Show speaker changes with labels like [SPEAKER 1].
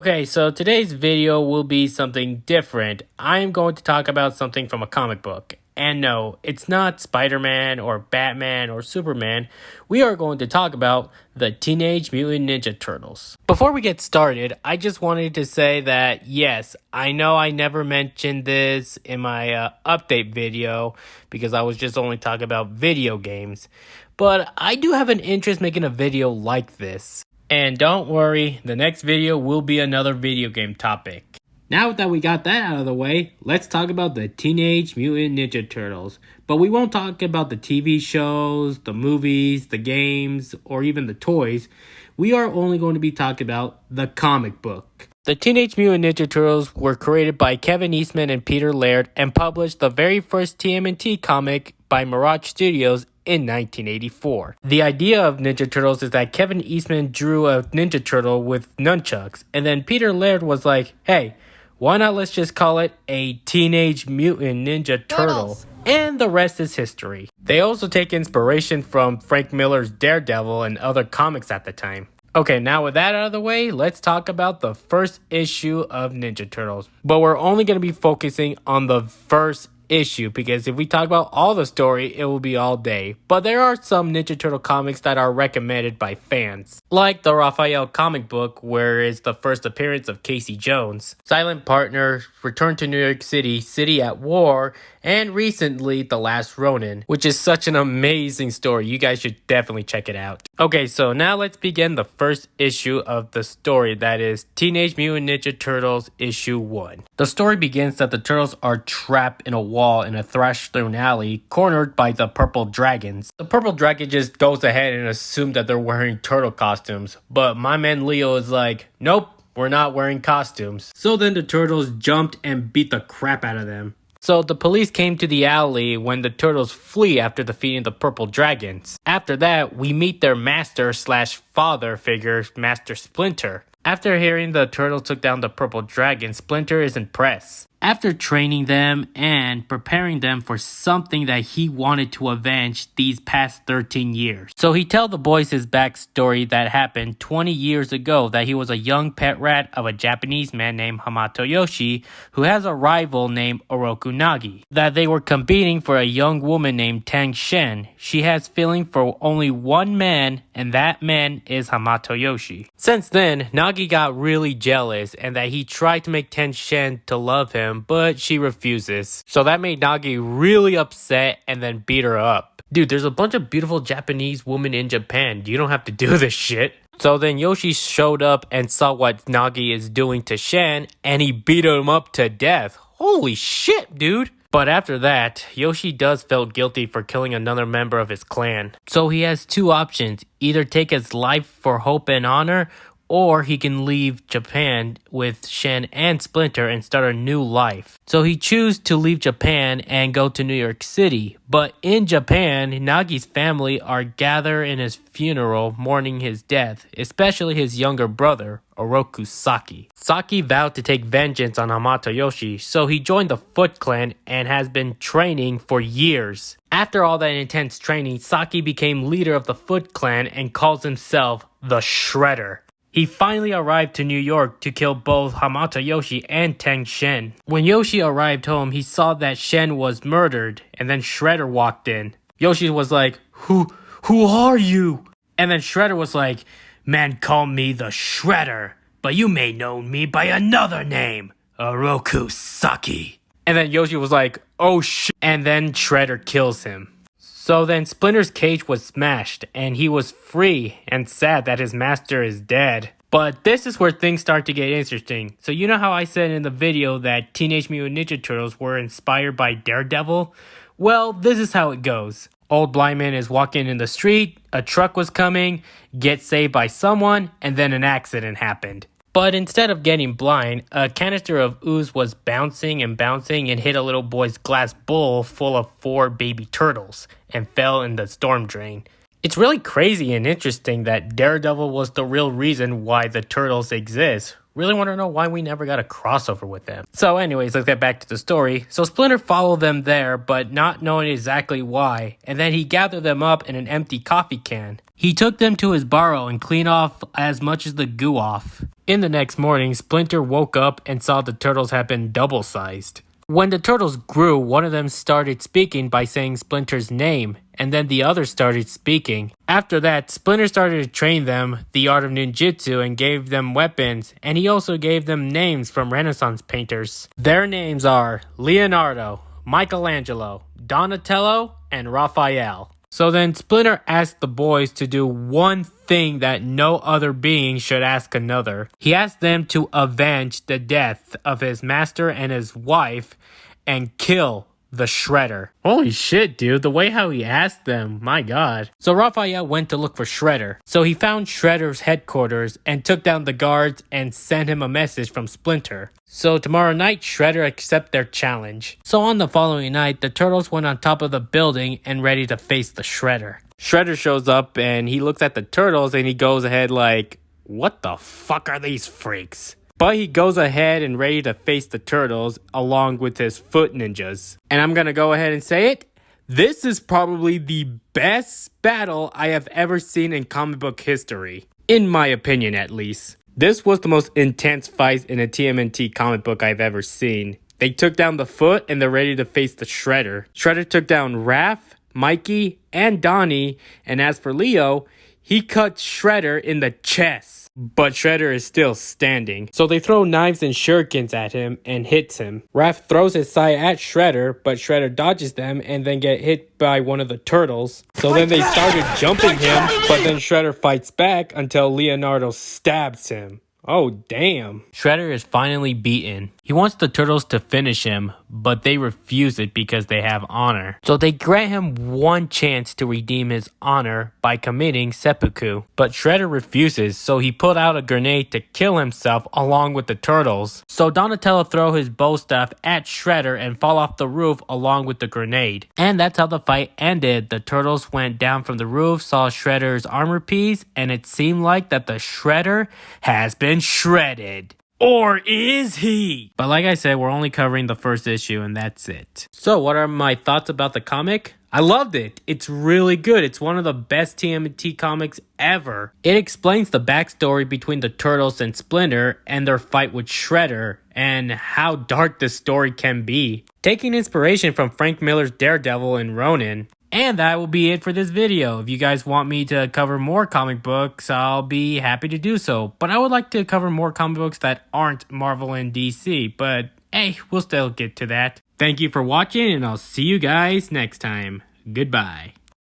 [SPEAKER 1] Okay, so today's video will be something different. I am going to talk about something from a comic book. And no, it's not Spider-Man or Batman or Superman. We are going to talk about the Teenage Mutant Ninja Turtles. Before we get started, I just wanted to say that yes, I know I never mentioned this in my update video because I was just only talking about video games. But I do have an interest making a video like this. And don't worry, the next video will be another video game topic. Now that we got that out of the way, let's talk about the Teenage Mutant Ninja Turtles. But we won't talk about the TV shows, the movies, the games, or even the toys. We are only going to be talking about the comic book. The Teenage Mutant Ninja Turtles were created by Kevin Eastman and Peter Laird and published the very first TMNT comic by Mirage Studios in 1984. The idea of Ninja Turtles is that Kevin Eastman drew a Ninja Turtle with nunchucks, and then Peter Laird was like, hey, why not let's just call it a Teenage Mutant Ninja Turtle? And the rest is history. They also take inspiration from Frank Miller's Daredevil and other comics at the time. Okay, now with that out of the way, let's talk about the first issue of Ninja Turtles. But we're only going to be focusing on the first issue because if we talk about all the story, it will be all day. But there are some Ninja Turtle comics that are recommended by fans, like the Raphael comic book, where is the first appearance of Casey Jones, Silent Partner, Return to New York City, City at War, and recently The Last Ronin, which is such an amazing story. You guys should definitely check it out. Okay, so now let's begin the first issue of the story, that is Teenage Mutant Ninja Turtles issue 1. The story begins that the Turtles are trapped in a wall in a Thrashstone alley, cornered by the Purple Dragons. The Purple Dragon just goes ahead and assumes that they're wearing turtle costumes, but my man Leo is like, nope, we're not wearing costumes. So then the Turtles jumped and beat the crap out of them. So the police came to the alley when the Turtles flee after defeating the Purple Dragons. After that, we meet their master slash father figure, Master Splinter. After hearing the Turtles took down the Purple Dragon, Splinter is impressed. After training them and preparing them for something that he wanted to avenge these past 13 years. So he tells the boys his backstory that happened 20 years ago, that he was a young pet rat of a Japanese man named Hamato Yoshi who has a rival named Oroku Nagi. That they were competing for a young woman named Tang Shen. She has feeling for only one man, and that man is Hamato Yoshi. Since then, Nagi got really jealous and that he tried to make Tang Shen to love him, but she refuses. So that made Nagi really upset and then beat her up. Dude, there's a bunch of beautiful Japanese women in Japan. You don't have to do this shit. So then Yoshi showed up and saw what Nagi is doing to Shen, and he beat him up to death. Holy shit, dude. But after that, Yoshi does feel guilty for killing another member of his clan. So he has two options. Either take his life for hope and honor, or he can leave Japan with Shen and Splinter and start a new life. So he chooses to leave Japan and go to New York City. But in Japan, Nagi's family are gathered in his funeral mourning his death, especially his younger brother, Oroku Saki. Saki vowed to take vengeance on Hamato Yoshi, so he joined the Foot Clan and has been training for years. After all that intense training, Saki became leader of the Foot Clan and calls himself the Shredder. He finally arrived to New York to kill both Hamato Yoshi and Tang Shen. When Yoshi arrived home, he saw that Shen was murdered, and then Shredder walked in. Yoshi was like, Who are you? And then Shredder was like, man called me the Shredder, but you may know me by another name, Oroku Saki. And then Yoshi was like, oh shit. And then Shredder kills him. So then Splinter's cage was smashed and he was free and sad that his master is dead. But this is where things start to get interesting. So you know how I said in the video that Teenage Mutant Ninja Turtles were inspired by Daredevil? Well, this is how it goes. Old blind man is walking in the street, a truck was coming, gets saved by someone, and then an accident happened. But instead of getting blind, a canister of ooze was bouncing and hit a little boy's glass bowl full of 4 baby turtles and fell in the storm drain. It's really crazy and interesting that Daredevil was the real reason why the turtles exist. Really want to know why we never got a crossover with them. So anyways, let's get back to the story. So Splinter followed them there, but not knowing exactly why. And then he gathered them up in an empty coffee can. He took them to his burrow and cleaned off as much as the goo off. In the next morning, Splinter woke up and saw the turtles had been double-sized. When the turtles grew, one of them started speaking by saying Splinter's name, and then the other started speaking. After that, Splinter started to train them the art of ninjutsu and gave them weapons, and he also gave them names from Renaissance painters. Their names are Leonardo, Michelangelo, Donatello, and Raphael. So then Splinter asked the boys to do one thing that no other being should ask another. He asked them to avenge the death of his master and his wife and kill the Shredder. Holy shit, dude. The way how he asked them. My god. So Raphael went to look for Shredder. So he found Shredder's headquarters and took down the guards and sent him a message from Splinter. So tomorrow night, Shredder accepted their challenge. So on the following night, the turtles went on top of the building and ready to face the Shredder. Shredder shows up and he looks at the turtles and he goes ahead like, what the fuck are these freaks? But he goes ahead and ready to face the turtles along with his foot ninjas. And I'm gonna go ahead and say it. This is probably the best battle I have ever seen in comic book history. In my opinion, at least. This was the most intense fight in a TMNT comic book I've ever seen. They took down the foot and they're ready to face the Shredder. Shredder took down Raph, Mikey, and Donnie. And as for Leo, he cut Shredder in the chest. But Shredder is still standing. So they throw knives and shurikens at him and hits him. Raph throws his sai at Shredder, but Shredder dodges them and then get hit by one of the turtles. So then they started jumping him, but then Shredder fights back until Leonardo stabs him. Oh, damn. Shredder is finally beaten. He wants the turtles to finish him, but they refuse it because they have honor. So they grant him one chance to redeem his honor by committing seppuku. But Shredder refuses, so he put out a grenade to kill himself along with the turtles. So Donatello throw his bow staff at Shredder and fall off the roof along with the grenade. And that's how the fight ended. The turtles went down from the roof, saw Shredder's armor piece, and it seemed like that the Shredder has been shredded. Or is he? But like I said, we're only covering the first issue and that's it. So what are my thoughts about the comic? I loved it. It's really good. It's one of the best TMNT comics ever. It explains the backstory between the Turtles and Splinter and their fight with Shredder and how dark the story can be. Taking inspiration from Frank Miller's Daredevil and Ronin. And that will be it for this video. If you guys want me to cover more comic books, I'll be happy to do so. But I would like to cover more comic books that aren't Marvel and DC. But hey, we'll still get to that. Thank you for watching and I'll see you guys next time. Goodbye.